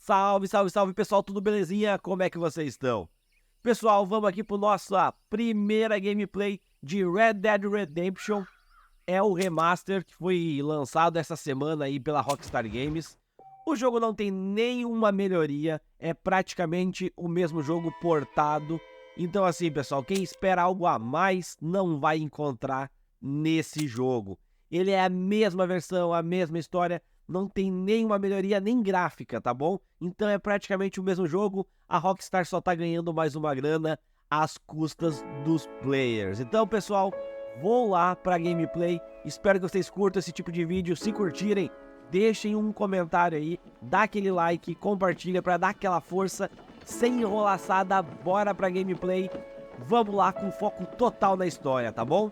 Salve, salve, salve pessoal, tudo belezinha? Como é que vocês estão? Pessoal, vamos aqui para nossa primeira gameplay de Red Dead Redemption. É o remaster que foi lançado essa semana aí pela Rockstar Games. O jogo não tem nenhuma melhoria, é praticamente o mesmo jogo portado. Então assim pessoal, quem espera algo a mais não vai encontrar nesse jogo. Ele é a mesma versão, a mesma história, não tem nenhuma melhoria nem gráfica, tá bom? Então é praticamente o mesmo jogo, a Rockstar só tá ganhando mais uma grana às custas dos players. Então pessoal, vou lá pra gameplay, espero que vocês curtam esse tipo de vídeo. Se curtirem, deixem um comentário aí, dá aquele like, compartilha pra dar aquela força. Sem enrolaçada, bora pra gameplay. Vamos lá com foco total na história, tá bom?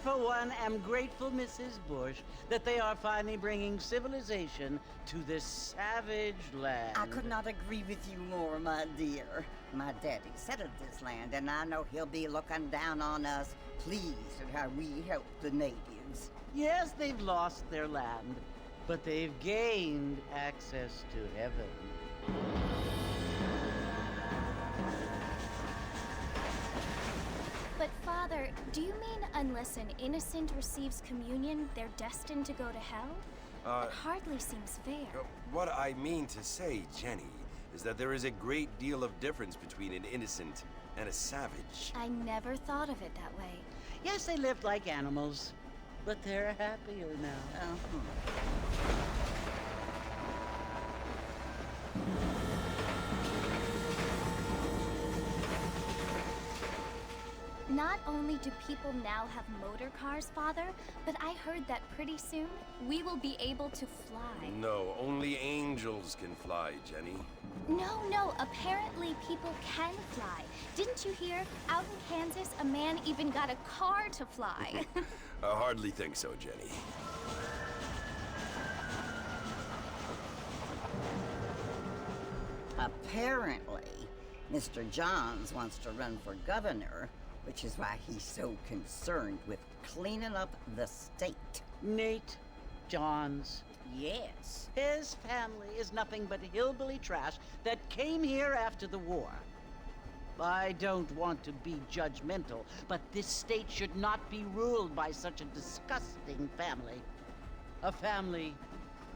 For one, am grateful, Mrs. Bush, that they are finally bringing civilization to this savage land. I could not agree with you more, my dear. My daddy settled this land, and I know he'll be looking down on us, pleased at how we help the natives. Yes, they've lost their land, but they've gained access to heaven. But Father, do you mean unless an innocent receives communion, they're destined to go to hell? That hardly seems fair. What I mean to say, Jenny, is that there is a great deal of difference between an innocent and a savage. I never thought of it that way. Yes, they lived like animals, but they're happier now. Not only do people now have motor cars, Father, but I heard that pretty soon we will be able to fly. No, only angels can fly, Jenny. No, apparently people can fly. Didn't you hear? Out in Kansas, a man even got a car to fly. I hardly think so, Jenny. Apparently, Mr. Johns wants to run for governor, which is why he's so concerned with cleaning up the state. Nate Johns. Yes. His family is nothing but hillbilly trash that came here after the war. I don't want to be judgmental, but this state should not be ruled by such a disgusting family. A family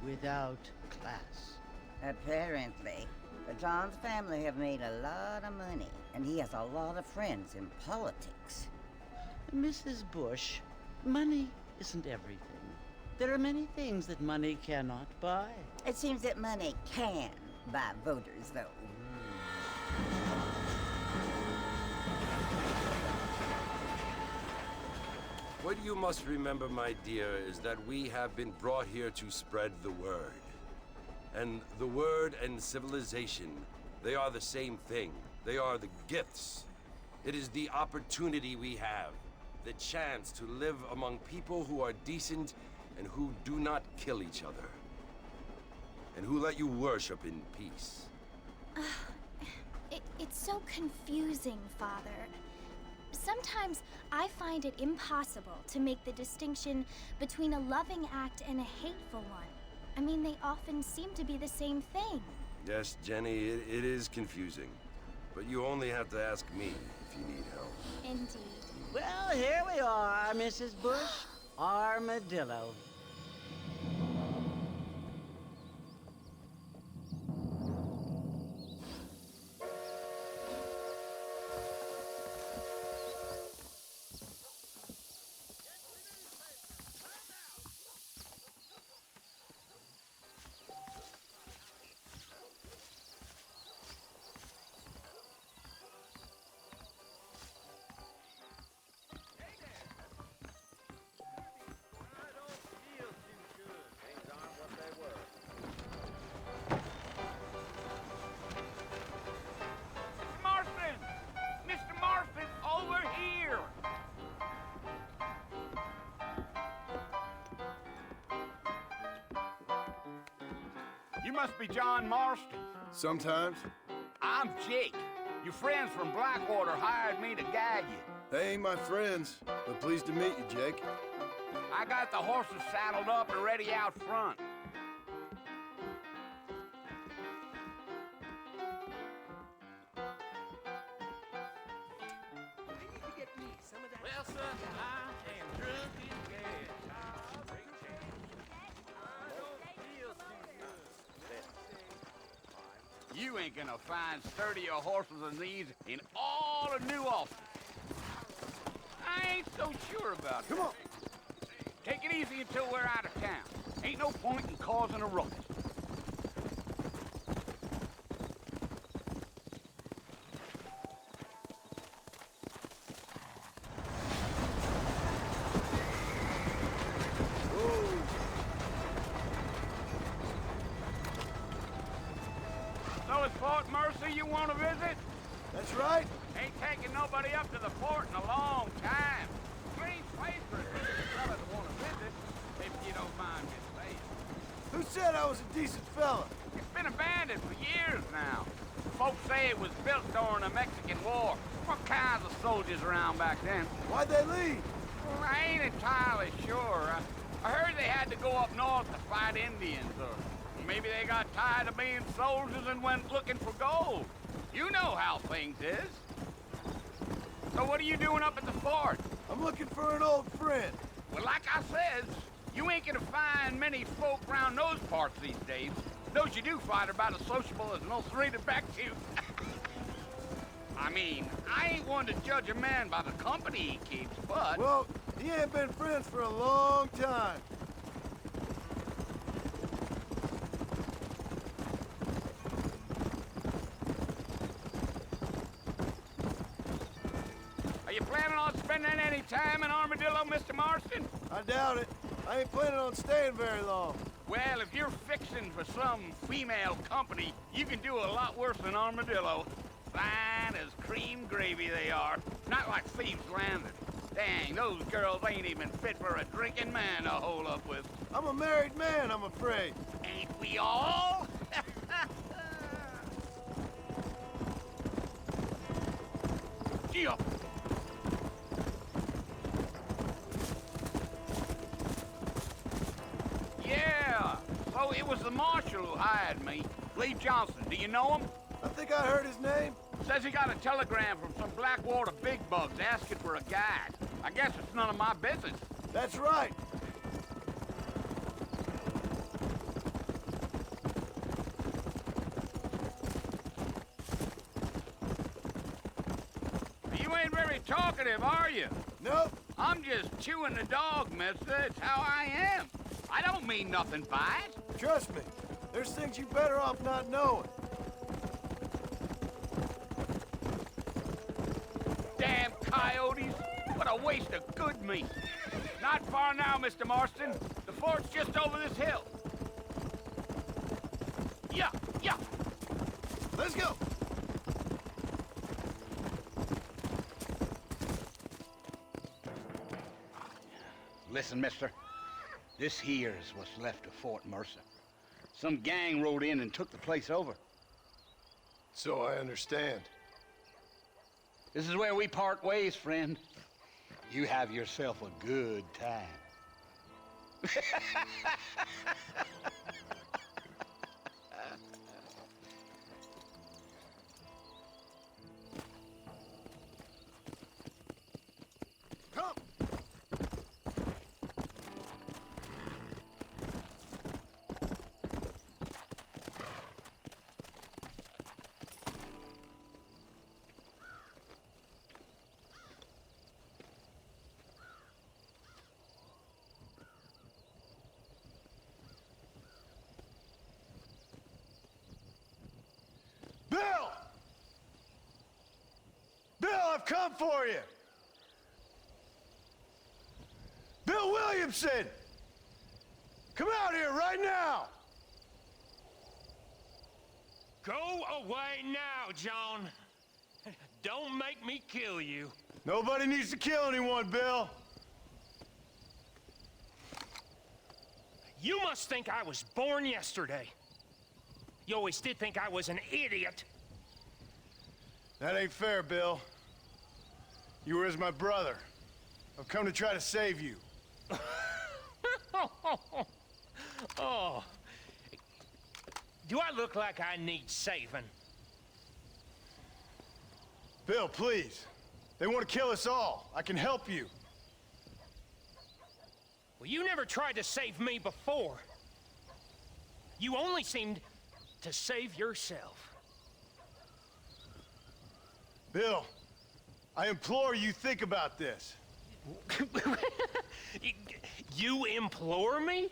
without class. Apparently. The Johns family have made a lot of money, and he has a lot of friends in politics. Mrs. Bush, money isn't everything. There are many things that money cannot buy. It seems that money can buy voters, though. What you must remember, my dear, is that we have been brought here to spread the word. And the word and civilization, they are the same thing. They are the gifts. It is the opportunity we have, the chance to live among people who are decent and who do not kill each other. And who let you worship in peace. It's so confusing, Father. Sometimes I find it impossible to make the distinction between a loving act and a hateful one. I mean, they often seem to be the same thing. Yes, Jenny, it is confusing. But you only have to ask me if you need help. Indeed. Well, here we are, Mrs. Bush. Armadillo. You must be John Marston. Sometimes. I'm Jake. Your friends from Blackwater hired me to guide you. They ain't my friends, but pleased to meet you, Jake. I got the horses saddled up and ready out front. Well, son, I am drunk as gas. I don't feel too good. You ain't gonna find sturdier horses than these in all of New Austin. I ain't so sure about that. Come on. Take it easy until we're out of town. Ain't no point in causing a ruckus. So it's Fort Mercy you want to visit? That's right. Ain't taking nobody up to the fort in a long time. Strange place for a fella to want to visit, if you don't mind me saying. Who said I was a decent fella? It's been abandoned for years now. Folks say it was built during the Mexican War. What kinds of soldiers around back then? Why'd they leave? Well, I ain't entirely sure. I heard they had to go up north to fight Indians, or maybe they got tired of being soldiers and went looking for gold. You know how things is. So what are you doing up at the fort? I'm looking for an old friend. Well, like I says, you ain't gonna find many folk around those parts these days. Those you do find are about as sociable as an ulcerated back tooth. I mean, I ain't one to judge a man by the company he keeps, but... Well, he ain't been friends for a long time. Are you planning on spending any time in Armadillo, Mr. Marston? I doubt it. I ain't planning on staying very long. Well, if you're fixing for some female company, you can do a lot worse than Armadillo. Fine as cream gravy they are. Not like Thieves Landing. Dang, those girls ain't even fit for a drinking man to hole up with. I'm a married man, I'm afraid. Ain't we all? Gee up. Yeah, so it was the marshal who hired me. Lee Johnson, do you know him? I think I heard his name. Says he got a telegram from some Blackwater big bugs asking for a guide. I guess it's none of my business. That's right. You ain't very talkative, are you? Nope. I'm just chewing the dog, mister. It's how I am. I don't mean nothing by it. Trust me. There's things you better off not knowing. Damn coyotes. What a a waste of good meat. Not far now, Mr. Marston. The fort's just over this hill. Yeah, yeah. Let's go! Listen, mister. This here is what's left of Fort Mercer. Some gang rode in and took the place over. So I understand. This is where we part ways, friend. You have yourself a good time. Come! Bill! Bill, I've come for you! Bill Williamson! Come out here right now! Go away now, John. Don't make me kill you. Nobody needs to kill anyone, Bill. You must think I was born yesterday. You always did think I was an idiot. That ain't fair, Bill. You were as my brother. I've come to try to save you. Oh. Do I look like I need saving? Bill, please. They want to kill us all. I can help you. Well, you never tried to save me before. You only seemed to save yourself. Bill, I implore you think about this. You implore me?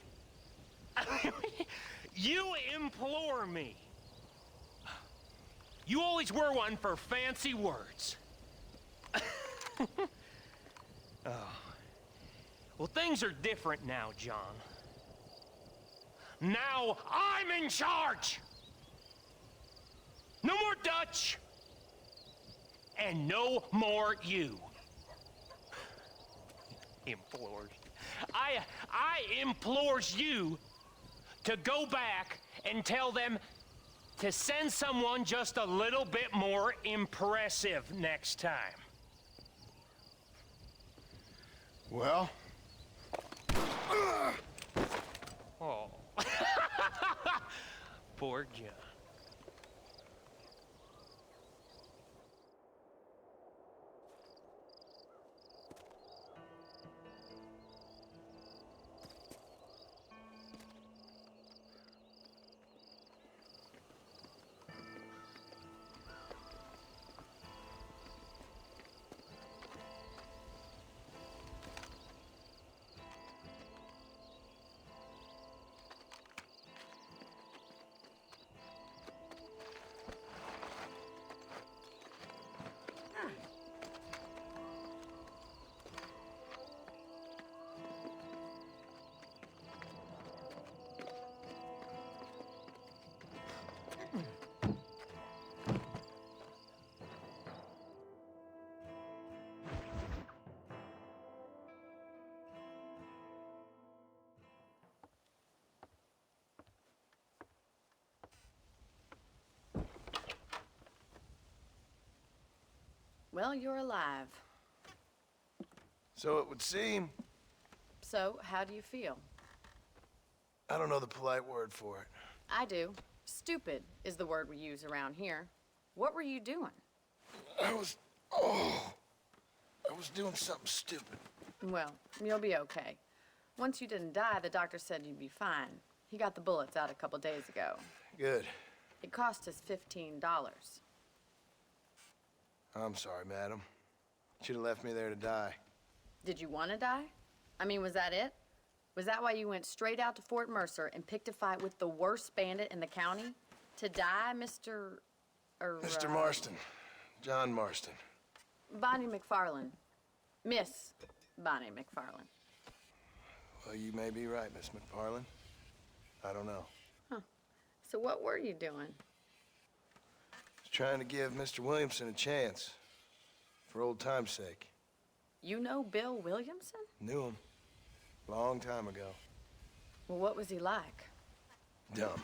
You implore me. You always were one for fancy words. Oh. Well, things are different now, John. Now I'm in charge. No more Dutch. And no more you. Implores. I implores you to go back and tell them to send someone just a little bit more impressive next time. Well? Oh. Poor John. Well, you're alive. So it would seem. So, how do you feel? I don't know the polite word for it. I do. Stupid is the word we use around here. What were you doing? I was doing something stupid. Well, you'll be okay. Once you didn't die, the doctor said you'd be fine. He got the bullets out a couple days ago. Good. It cost us $15. I'm sorry, madam. Should have left me there to die. Did you want to die? I mean, was that it? Was that why you went straight out to Fort Mercer and picked a fight with the worst bandit in the county? To die, Mr. Mr. Marston. John Marston. Bonnie McFarland. Miss Bonnie McFarlane. Well, you may be right, Miss McFarlane. I don't know. So what were you doing? Just trying to give Mr. Williamson a chance. For old time's sake. You know Bill Williamson? Knew him. Long time ago. Well, what was he like? Dumb.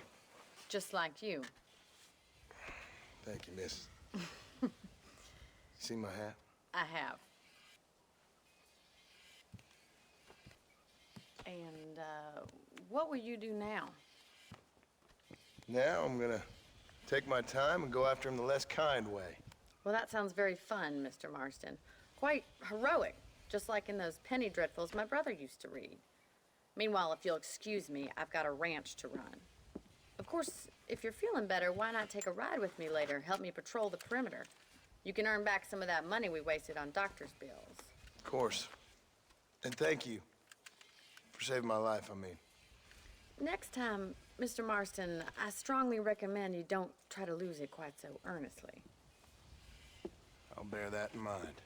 Just like you. Thank you, miss. See my hat? I have. And, what will you do now? Now I'm gonna take my time and go after him the less kind way. Well, that sounds very fun, Mr. Marston. Quite heroic, just like in those penny dreadfuls my brother used to read. Meanwhile, if you'll excuse me, I've got a ranch to run. Of course, if you're feeling better, why not take a ride with me later? Help me patrol the perimeter. You can earn back some of that money we wasted on doctor's bills. Of course. And thank you for saving my life, I mean. Next time, Mr. Marston, I strongly recommend you don't try to lose it quite so earnestly. I'll bear that in mind.